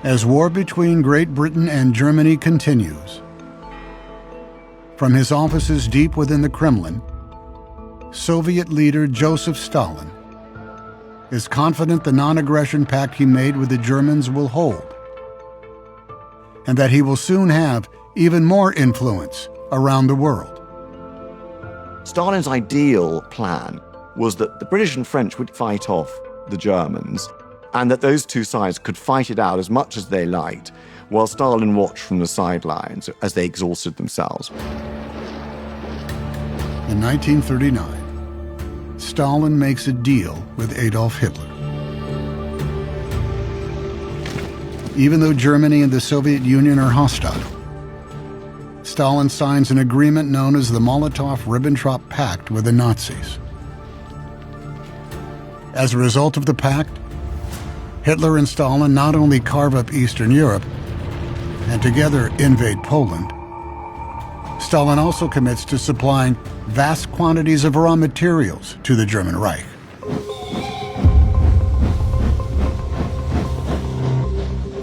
as war between Great Britain and Germany continues. From his offices deep within the Kremlin, Soviet leader Joseph Stalin is confident the non-aggression pact he made with the Germans will hold, and that he will soon have even more influence around the world. Stalin's ideal plan was that the British and French would fight off the Germans, and that those two sides could fight it out as much as they liked, while Stalin watched from the sidelines as they exhausted themselves. In 1939, Stalin makes a deal with Adolf Hitler. Even though Germany and the Soviet Union are hostile, Stalin signs an agreement known as the Molotov-Ribbentrop Pact with the Nazis. As a result of the pact, Hitler and Stalin not only carve up Eastern Europe and together invade Poland, Stalin also commits to supplying vast quantities of raw materials to the German Reich.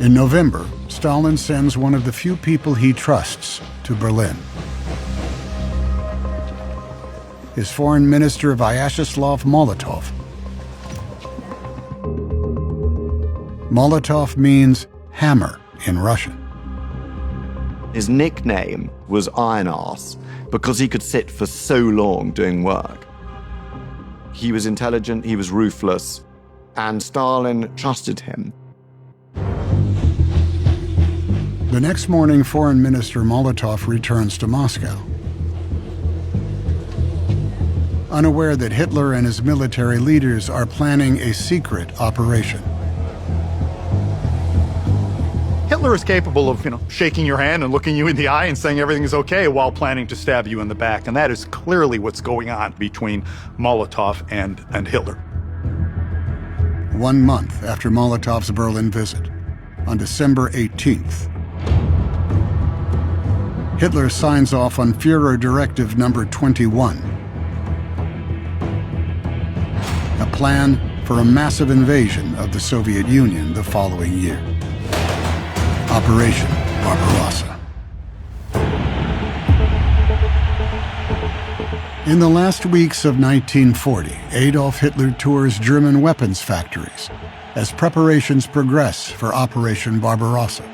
In November, Stalin sends one of the few people he trusts to Berlin. His foreign minister Vyacheslav Molotov. Molotov means hammer in Russian. His nickname was Iron Ass because he could sit for so long doing work. He was intelligent, he was ruthless, and Stalin trusted him. The next morning, Foreign Minister Molotov returns to Moscow. Unaware that Hitler and his military leaders are planning a secret operation. Hitler is capable of, shaking your hand and looking you in the eye and saying everything is okay while planning to stab you in the back. And that is clearly what's going on between Molotov and Hitler. 1 month after Molotov's Berlin visit, on December 18th, Hitler signs off on Führer Directive Number 21, a plan for a massive invasion of the Soviet Union the following year. Operation Barbarossa. In the last weeks of 1940, Adolf Hitler tours German weapons factories as preparations progress for Operation Barbarossa.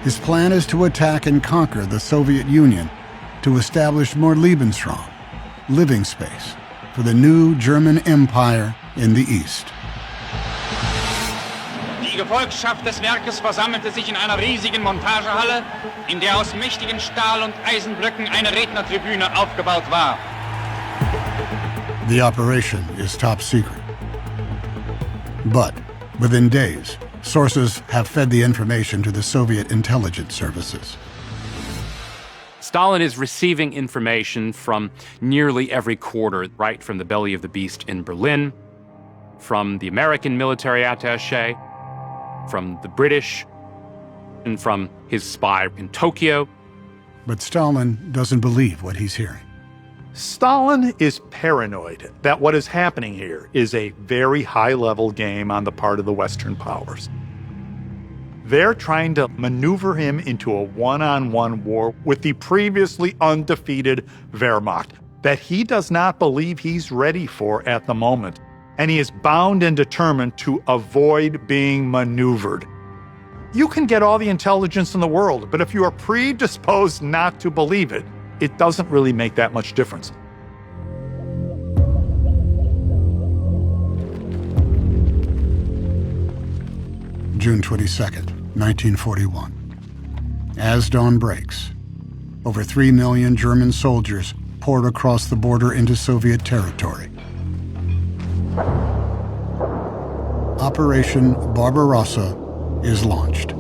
His plan is to attack and conquer the Soviet Union to establish more Lebensraum, living space, for the new German Empire in the East. Die Gefolgschaft des Werkes versammelte sich in einer riesigen Montagehalle, in der aus mächtigen Stahl- und Eisenblöcken eine Rednertribüne aufgebaut war. The operation is top secret. But within days, sources have fed the information to the Soviet intelligence services. Stalin is receiving information from nearly every quarter, right from the belly of the beast in Berlin, from the American military attaché, from the British, and from his spy in Tokyo. But Stalin doesn't believe what he's hearing. Stalin is paranoid that what is happening here is a very high-level game on the part of the Western powers. They're trying to maneuver him into a one-on-one war with the previously undefeated Wehrmacht that he does not believe he's ready for at the moment. And he is bound and determined to avoid being maneuvered. You can get all the intelligence in the world, but if you are predisposed not to believe it, it doesn't really make that much difference. June 22nd, 1941. As dawn breaks, over 3 million German soldiers poured across the border into Soviet territory. Operation Barbarossa is launched.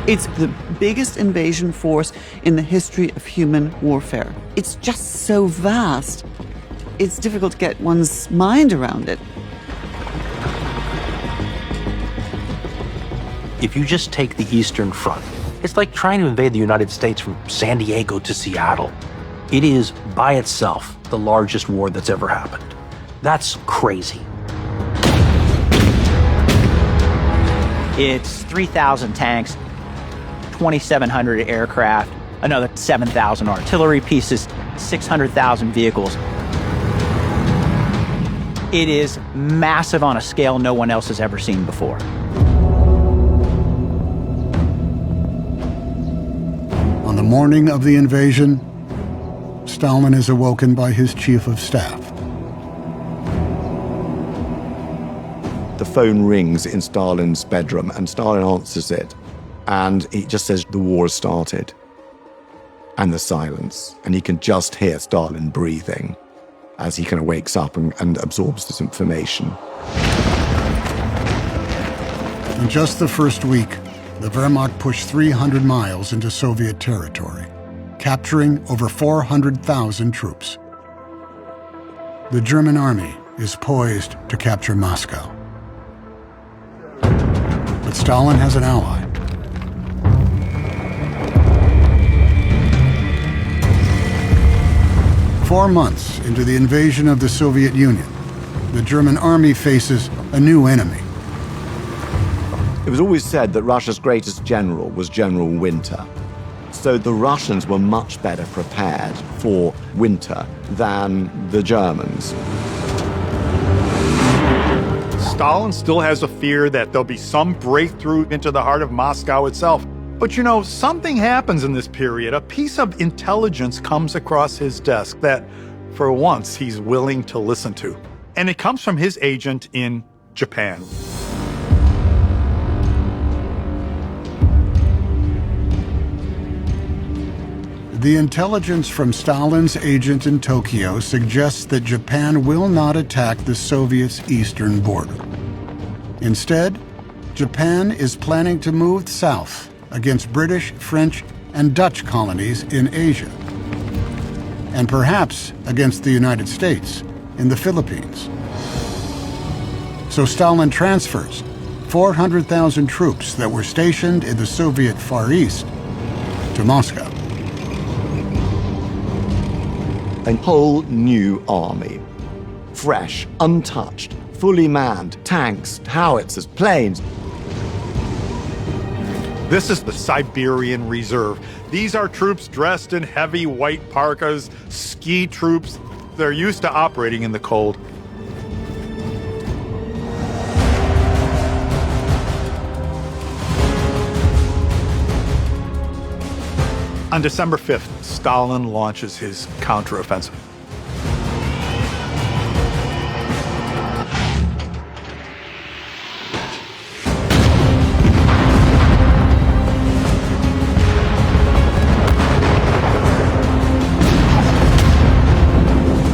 It's the biggest invasion force in the history of human warfare. It's just so vast. It's difficult to get one's mind around it. If you just take the Eastern Front, it's like trying to invade the United States from San Diego to Seattle. It is, by itself, the largest war that's ever happened. That's crazy. It's 3,000 tanks, 2,700 aircraft, another 7,000 artillery pieces, 600,000 vehicles. It is massive on a scale no one else has ever seen before. On the morning of the invasion, Stalin is awoken by his chief of staff. The phone rings in Stalin's bedroom, and Stalin answers it. And he just says, the war has started. And the silence. And he can just hear Stalin breathing as he kind of wakes up and absorbs this information. In just the first week, the Wehrmacht pushed 300 miles into Soviet territory, capturing over 400,000 troops. The German army is poised to capture Moscow. But Stalin has an ally. Four months into the invasion of the Soviet Union, the German army faces a new enemy. It was always said that Russia's greatest general was General Winter. So the Russians were much better prepared for winter than the Germans. Stalin still has a fear that there'll be some breakthrough into the heart of Moscow itself. But you know, something happens in this period. A piece of intelligence comes across his desk that, for once, he's willing to listen to. And it comes from his agent in Japan. The intelligence from Stalin's agent in Tokyo suggests that Japan will not attack the Soviets' eastern border. Instead, Japan is planning to move south against British, French, and Dutch colonies in Asia, and perhaps against the United States in the Philippines. So Stalin transfers 400,000 troops that were stationed in the Soviet Far East to Moscow. A whole new army. Fresh, untouched, fully manned, tanks, howitzers, planes. This is the Siberian Reserve. These are troops dressed in heavy white parkas, ski troops. They're used to operating in the cold. On December 5th, Stalin launches his counteroffensive.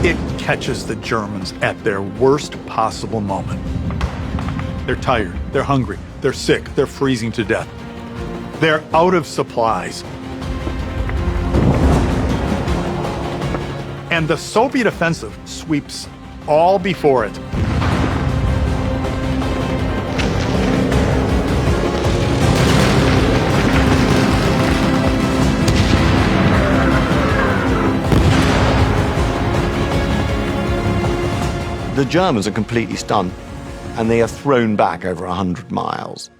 It catches the Germans at their worst possible moment. They're tired, they're hungry, they're sick, they're freezing to death. They're out of supplies. And the Soviet offensive sweeps all before it. The Germans are completely stunned, and they are thrown back over 100 miles.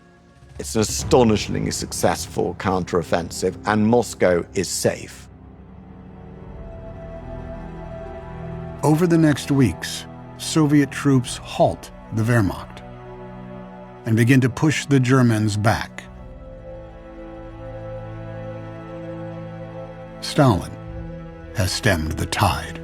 It's an astonishingly successful counteroffensive, and Moscow is safe. Over the next weeks, Soviet troops halt the Wehrmacht and begin to push the Germans back. Stalin has stemmed the tide.